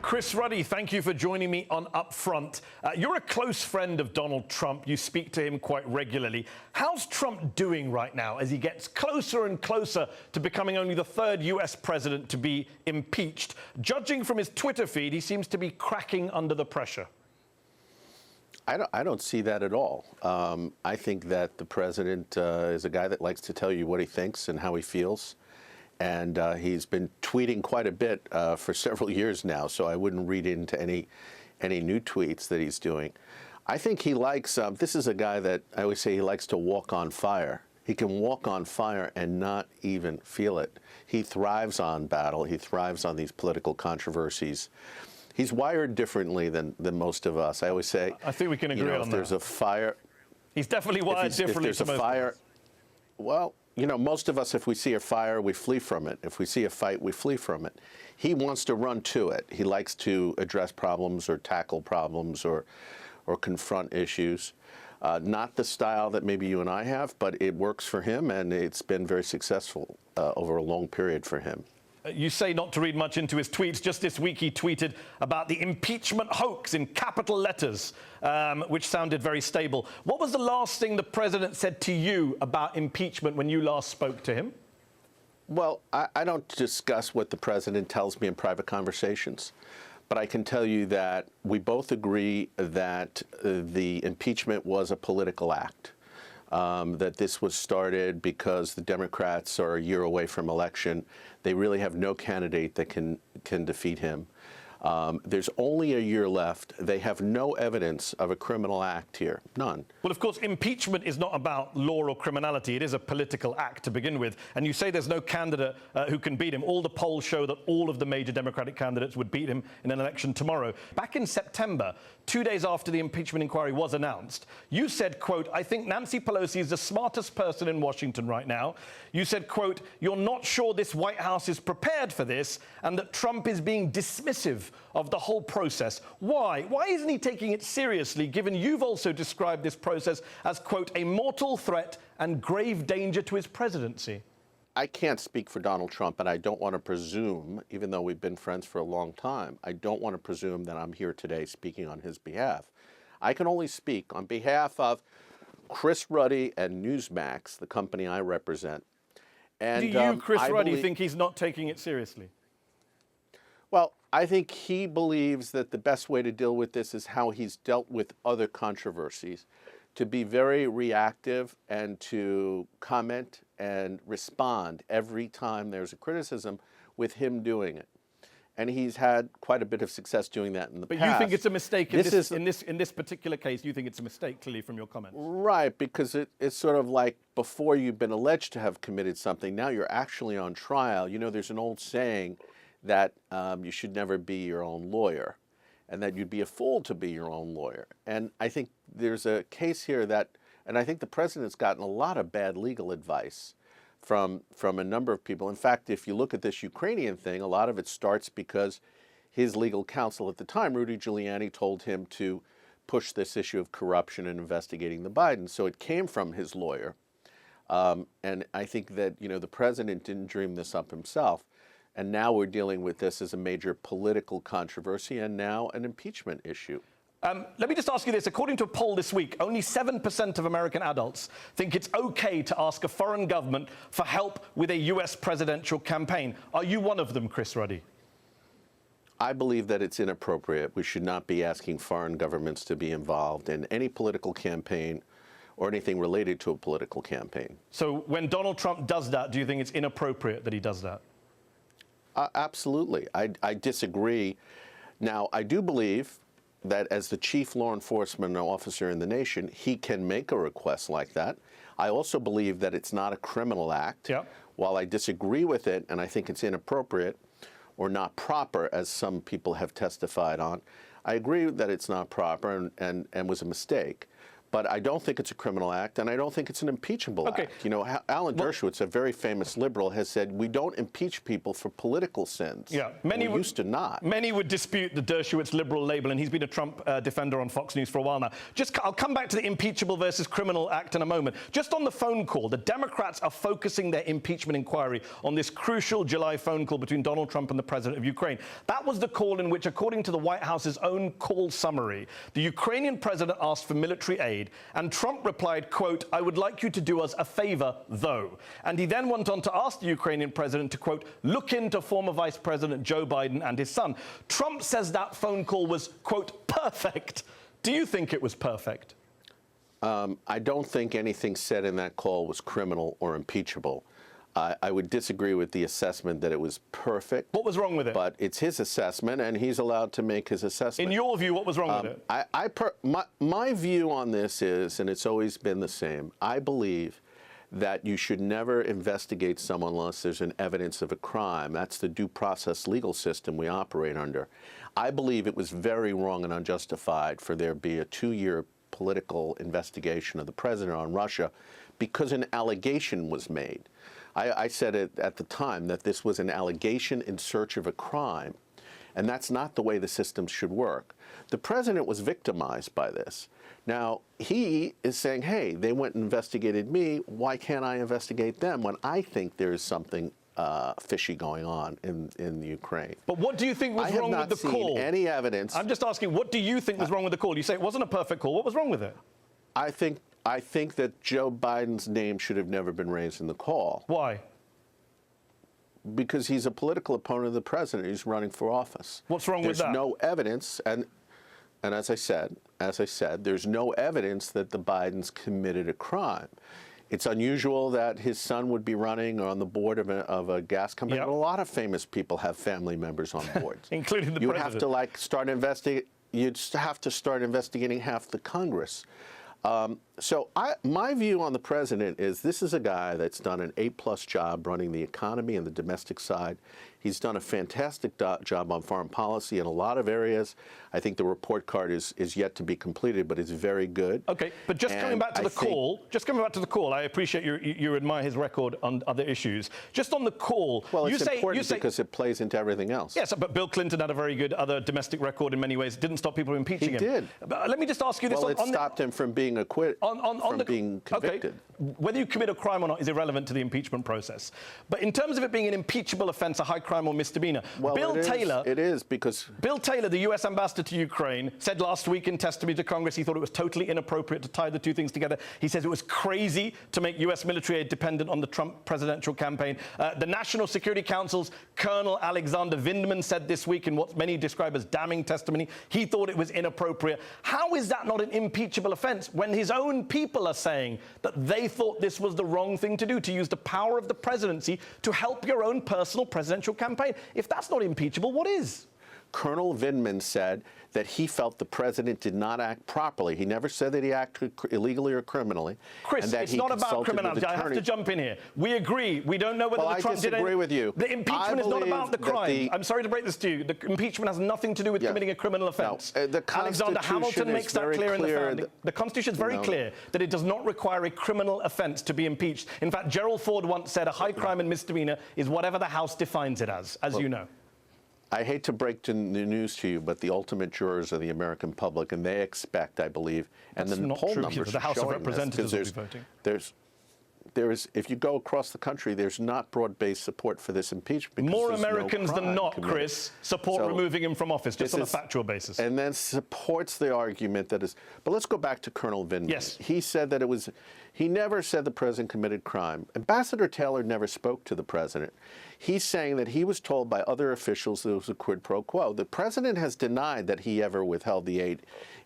Chris Ruddy, thank you for joining me on UpFront. You're a close friend of Donald Trump. You speak to him quite regularly. How's Trump doing right now as he gets closer and closer to becoming only the third US president to be impeached? Judging from his Twitter feed, he seems to be cracking under the pressure. I don't see that at all. I think that the president is a guy that likes to tell you what he thinks and how he feels. And he's been tweeting quite a bit for several years now, so I wouldn't read into any new tweets that he's doing. I think he likes, this is a guy that I always say he likes to walk on fire. He can walk on fire and not even feel it. He thrives on battle. He thrives on these political controversies. He's wired differently than most of us. I always say, I think we can agree on that. If there's a fire, he's definitely wired differently. If there's a fire, well, you know, most of us, if we see a fire, we flee from it. If we see a fight, we flee from it. He wants to run to it. He likes to address problems or tackle problems or confront issues. Not the style that maybe you and I have, but it works for him, and it's been very successful over a long period for him. You say not to read much into his tweets. Just this week he tweeted about the impeachment hoax in capital letters, which sounded very stable. What was the last thing the president said to you about impeachment when you last spoke to him? Well, I don't discuss what the president tells me in private conversations, but I can tell you that we both agree that the impeachment was a political act. That this was started because the Democrats are a year away from election. They really have no candidate that can defeat him. There's only a year left. They have no evidence of a criminal act here, none. Well, of course, impeachment is not about law or criminality. It is a political act to begin with. And you say there's no candidate who can beat him. All the polls show that all of the major Democratic candidates would beat him in an election tomorrow. Back in September, 2 days after the impeachment inquiry was announced, you said, quote, "I think Nancy Pelosi is the smartest person in Washington right now." You said, quote, "You're not sure this White House is prepared for this and that Trump is being dismissive of the whole process." Why? Why isn't he taking it seriously, given you've also described this process as, quote, "a mortal threat and grave danger to his presidency"? I can't speak for Donald Trump, and I don't want to presume, even though we've been friends for a long time, I don't want to presume that I'm here today speaking on his behalf. I can only speak on behalf of Chris Ruddy and Newsmax, the company I represent. And, do you, Chris Ruddy, think he's not taking it seriously? Well, I think he believes that the best way to deal with this is how he's dealt with other controversies, to be very reactive and to comment and respond every time there's a criticism, with him doing it. And he's had quite a bit of success doing that in the past. But you think it's a mistake in this particular case? You think it's a mistake, clearly, from your comments? Right, because it's sort of like before you've been alleged to have committed something, now you're actually on trial. You know, there's an old saying that you should never be your own lawyer, and that you'd be a fool to be your own lawyer. And I think there's a case here that, and I think the president's gotten a lot of bad legal advice from a number of people. In fact, if you look at this Ukrainian thing, a lot of it starts because his legal counsel at the time, Rudy Giuliani, told him to push this issue of corruption and investigating the Bidens. So it came from his lawyer. And I think that, you know, the president didn't dream this up himself. And now we're dealing with this as a major political controversy and now an impeachment issue. Let me just ask you this. According to a poll this week, only 7% of American adults think it's okay to ask a foreign government for help with a US presidential campaign. Are you one of them, Chris Ruddy? I believe that it's inappropriate. We should not be asking foreign governments to be involved in any political campaign or anything related to a political campaign. So when Donald Trump does that, do you think it's inappropriate that he does that? Absolutely. I disagree. Now, I do believe that as the chief law enforcement officer in the nation, he can make a request like that. I also believe that it's not a criminal act. Yeah. While I disagree with it, and I think it's inappropriate or not proper, as some people have testified on, I agree that it's not proper and was a mistake. But I don't think it's a criminal act, and I don't think it's an impeachable act. You know, Alan Dershowitz, a very famous liberal, has said we don't impeach people for political sins. Yeah, we used to not. Many would dispute the Dershowitz liberal label, and he's been a Trump defender on Fox News for a while now. I'll come back to the impeachable versus criminal act in a moment. Just on the phone call, the Democrats are focusing their impeachment inquiry on this crucial July phone call between Donald Trump and the president of Ukraine. That was the call in which, according to the White House's own call summary, the Ukrainian president asked for military aid, and Trump replied, quote, "I would like you to do us a favor, though." And he then went on to ask the Ukrainian president to, quote, "look into former Vice President Joe Biden and his son." Trump says that phone call was, quote, "perfect." Do you think it was perfect? I don't think anything said in that call was criminal or impeachable. I would disagree with the assessment that it was perfect. What was wrong with it? But it's his assessment, and he's allowed to make his assessment. In your view, what was wrong with it? My view on this is, and it's always been the same, I believe that you should never investigate someone unless there's an evidence of a crime. That's the due process legal system we operate under. I believe it was very wrong and unjustified for there to be a 2-year political investigation of the president on Russia because an allegation was made. I said it at the time that this was an allegation in search of a crime, and that's not the way the system should work. The president was victimized by this. Now, he is saying, hey, they went and investigated me. Why can't I investigate them when I think there is something fishy going on in the Ukraine? But what do you think was wrong with the call? I have not seen any evidence. I'm just asking, what do you think was wrong with the call? You say it wasn't a perfect call. What was wrong with it? I think that Joe Biden's name should have never been raised in the call. Why? Because he's a political opponent of the president. He's running for office. What's wrong with that? There's no evidence, and as I said, there's no evidence that the Bidens committed a crime. It's unusual that his son would be running on the board of a gas company. Yep. But a lot of famous people have family members on boards, including the president. You'd have to start investigating half the Congress. So my view on the president is this is a guy that's done an A+ job running the economy and the domestic side. He's done a fantastic job on foreign policy in a lot of areas. I think the report card is yet to be completed, but it's very good. Okay, but just coming back to the call, I appreciate you admire his record on other issues. Just on the call, well, it's important because it plays into everything else. Yes, but Bill Clinton had a very good other domestic record in many ways. It didn't stop people from impeaching him. He did. But let me just ask you this. Well, it stopped him from being acquitted, being convicted. Okay. Whether you commit a crime or not is irrelevant to the impeachment process. But in terms of it being an impeachable offence, a high crime or misdemeanor, well, it is because Bill Taylor, the U.S. ambassador to Ukraine, said last week in testimony to Congress he thought it was totally inappropriate to tie the two things together. He says it was crazy to make U.S. military aid dependent on the Trump presidential campaign. The National Security Council's Colonel Alexander Vindman said this week in what many describe as damning testimony, he thought it was inappropriate. How is that not an impeachable offence when his own people are saying that they thought this was the wrong thing to do, to use the power of the presidency to help your own personal presidential campaign? If that's not impeachable, what is? Colonel Vindman said that he felt the president did not act properly. He never said that he acted illegally or criminally. Chris, and that it's not about criminality. I have to jump in here. We agree. We don't know whether the Trump did anything. I disagree with you. The impeachment is not about the crime. I'm sorry to break this to you. The impeachment has nothing to do with committing a criminal offence. No, Alexander Hamilton makes that clear in the founding. The Constitution is very clear that it does not require a criminal offence to be impeached. In fact, Gerald Ford once said a high crime and misdemeanor is whatever the House defines it as you know. I hate to break the news to you, but the ultimate jurors are the American public, and they expect, I believe, and the poll numbers the House of showing Representatives this, will be voting. There is, if you go across the country, there's not broad-based support for this impeachment. More Americans than not, Chris, support removing him from office, just on a factual basis. And then supports the argument that is. But let's go back to Colonel Vindman. Yes. He said that it was. He never said the president committed crime. Ambassador Taylor never spoke to the president. He's saying that he was told by other officials that it was a quid pro quo. The president has denied that he ever withheld the aid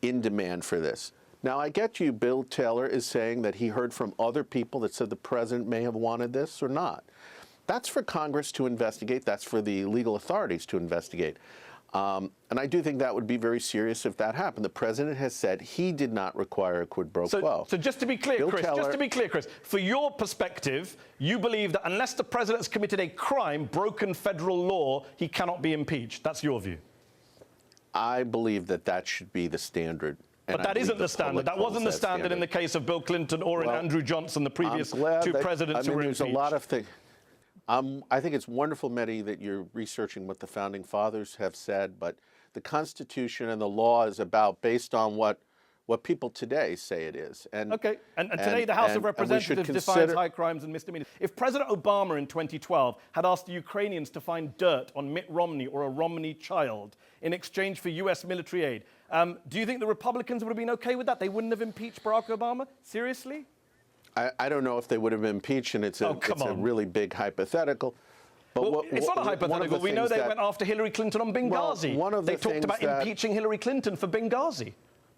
in demand for this. Now, I get you, Bill Taylor is saying that he heard from other people that said the president may have wanted this or not. That's for Congress to investigate. That's for the legal authorities to investigate. And I do think that would be very serious if that happened. The president has said he did not require a quid pro quo. So just to be clear, Chris, for your perspective, you believe that unless the president has committed a crime, broken federal law, he cannot be impeached. That's your view. I believe that that should be the standard And But that isn't the standard. That wasn't the standard in the case of Bill Clinton or in Andrew Johnson, the previous two presidents who were impeached. There's a lot of things. I think it's wonderful, Mehdi, that you're researching what the founding fathers have said, but the Constitution and the law is based on what people today say it is. And today the House of Representatives defines high crimes and misdemeanors. If President Obama in 2012 had asked the Ukrainians to find dirt on Mitt Romney or a Romney child in exchange for US military aid, do you think the Republicans would have been okay with that? They wouldn't have impeached Barack Obama? Seriously? I don't know if they would have impeached, and it's a really big hypothetical. But it's not a hypothetical. We know they went after Hillary Clinton on Benghazi. They talked about impeaching Hillary Clinton for Benghazi.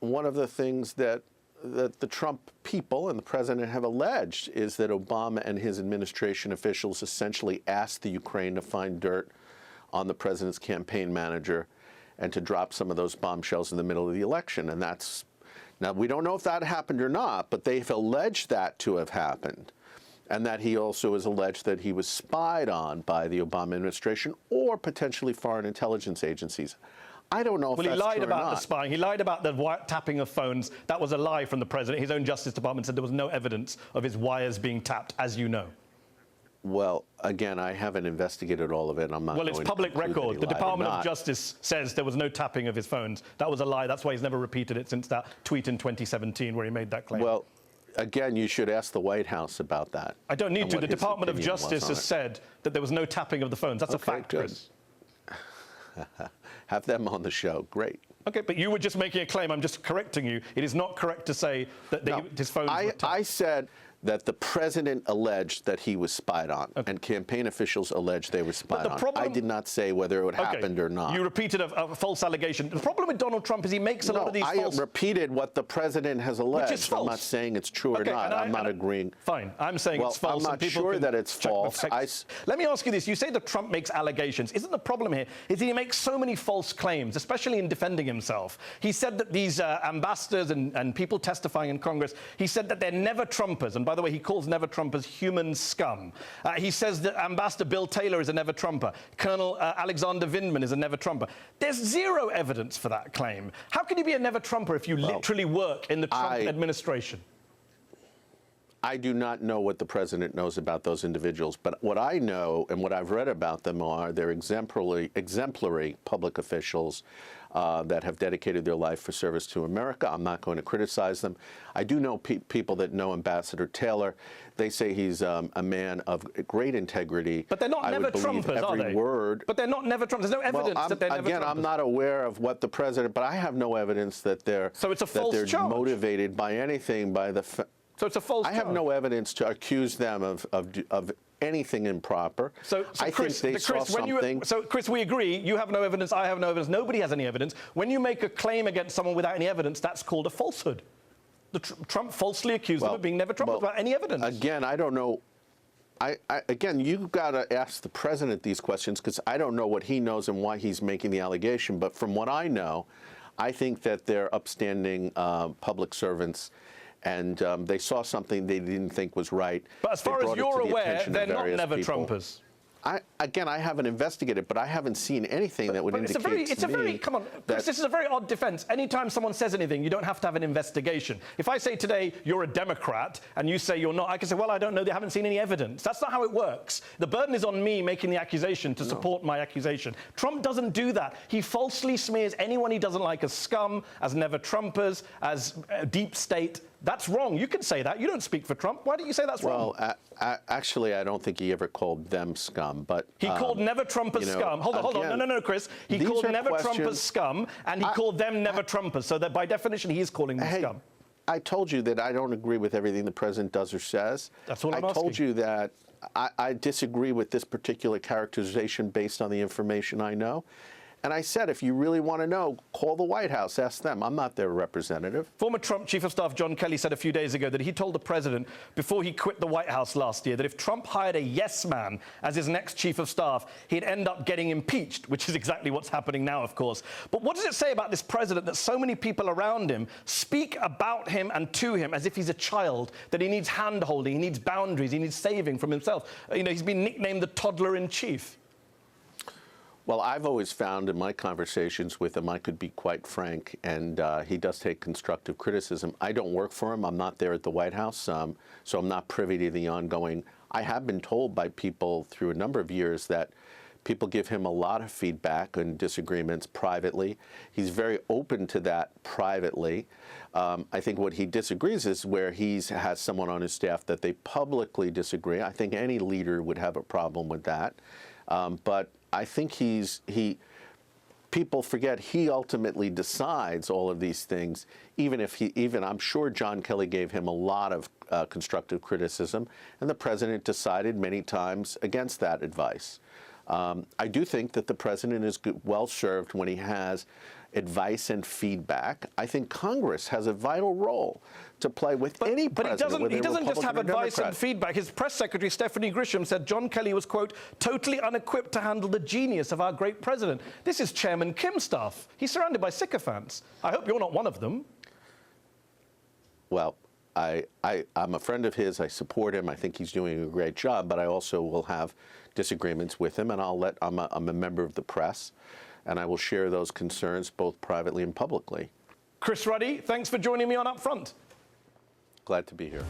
One of the things that the Trump people and the president have alleged is that Obama and his administration officials essentially asked the Ukraine to find dirt on the president's campaign manager and to drop some of those bombshells in the middle of the election. And now we don't know if that happened or not, but they've alleged that to have happened. And that he also has alleged that he was spied on by the Obama administration or potentially foreign intelligence agencies. I don't know if that's true or not. Well, he lied about the spying. He lied about the tapping of phones. That was a lie from the president. His own Justice Department said there was no evidence of his wires being tapped, as you know. Well, again, I haven't investigated all of it. I'm not. Well, it's public record. The Department of Justice says there was no tapping of his phones. That was a lie. That's why he's never repeated it since that tweet in 2017 where he made that claim. Well, again, you should ask the White House about that. I don't need to. The Department of Justice has said that there was no tapping of the phones. That's a fact, Chris. Have them on the show. Great. Okay, but you were just making a claim. I'm just correcting you. It is not correct to say that his phones were tapped. I said that the president alleged that he was spied on, and campaign officials alleged they were spied on. I did not say whether it happened or not. You repeated a false allegation. The problem with Donald Trump is he makes a lot of these false... I repeated what the president has alleged. Which is false. I'm not saying it's true or not. I'm not agreeing. Fine. I'm saying it's false. I'm not sure that it's false. Let me ask you this. You say that Trump makes allegations. Isn't the problem here is he makes so many false claims, especially in defending himself? He said that these ambassadors and people testifying in Congress, he said that they're never Trumpers. And by the way, he calls never Trumpers human scum. He says that Ambassador Bill Taylor is a never Trumper. Colonel Alexander Vindman is a never Trumper. There's zero evidence for that claim. How can you be a never Trumper if you literally work in the Trump administration? I do not know what the president knows about those individuals, but what I know and what I've read about them are they're exemplary public officials that have dedicated their life for service to America. I'm not going to criticize them. I do know people that know Ambassador Taylor. They say he's a man of great integrity. But they're not never Trumpers, are they? Word. But they're not never Trumpers. There's no evidence that they're never Trumpers. Again, I'm not aware of what the president, but I have no evidence that they're motivated by anything by the. So it's a false charge. I have no evidence to accuse them of anything improper. So Chris, Chris, we agree. You have no evidence. I have no evidence. Nobody has any evidence. When you make a claim against someone without any evidence, that's called a falsehood. Trump falsely accused them of being never Trump without any evidence. Again, I don't know. Again, you've got to ask the president these questions because I don't know what he knows and why he's making the allegation. But from what I know, I think that they're upstanding public servants. And they saw something they didn't think was right. But as far as you're aware, they're not never Trumpers. Again, I haven't investigated, but I haven't seen anything that would indicate to me. Come on, Chris, this is a very odd defense. Anytime someone says anything, you don't have to have an investigation. If I say today you're a Democrat and you say you're not, I can say, well, I don't know, they haven't seen any evidence. That's not how it works. The burden is on me making the accusation to support my accusation. Trump doesn't do that. He falsely smears anyone he doesn't like as scum, as never Trumpers, as deep state. That's wrong. You can say that. You don't speak for Trump. Why don't you say that's wrong? Well, actually, I don't think he ever called them scum, but... He called never Trumpers scum. Hold on. No, Chris. He called never Trumpers scum, and he called them never Trumpers, so that by definition, he is calling them scum. I told you that I don't agree with everything the president does or says. That's what I'm asking. I told you that I disagree with this particular characterization based on the information I know. And I said, if you really want to know, call the White House, ask them. I'm not their representative. Former Trump Chief of Staff John Kelly said a few days ago that he told the president before he quit the White House last year that if Trump hired a yes man as his next chief of staff, he'd end up getting impeached, which is exactly what's happening now, of course. But what does it say about this president that so many people around him speak about him and to him as if he's a child, that he needs hand-holding, he needs boundaries, he needs saving from himself? You know, he's been nicknamed the toddler in chief. Well, I've always found in my conversations with him, I could be quite frank, and he does take constructive criticism. I don't work for him. I'm not there at the White House, so I'm not privy to the ongoing. I have been told by people through a number of years that people give him a lot of feedback and disagreements privately. He's very open to that privately. I think what he disagrees is where he has someone on his staff that they publicly disagree. I think any leader would have a problem with that. But I think people forget he ultimately decides all of these things, even I'm sure John Kelly gave him a lot of constructive criticism, and the president decided many times against that advice. I do think that the president is well served when he has advice and feedback. I think Congress has a vital role to play with any president. But he doesn't just have advice and feedback. His press secretary, Stephanie Grisham, said John Kelly was, quote, totally unequipped to handle the genius of our great president. This is Chairman Kim stuff. He's surrounded by sycophants. I hope you're not one of them. Well, I'm a friend of his. I support him. I think he's doing a great job, but I also will have disagreements with him, and I'm a member of the press, and I will share those concerns both privately and publicly. Chris Ruddy, thanks for joining me on UpFront. Glad to be here.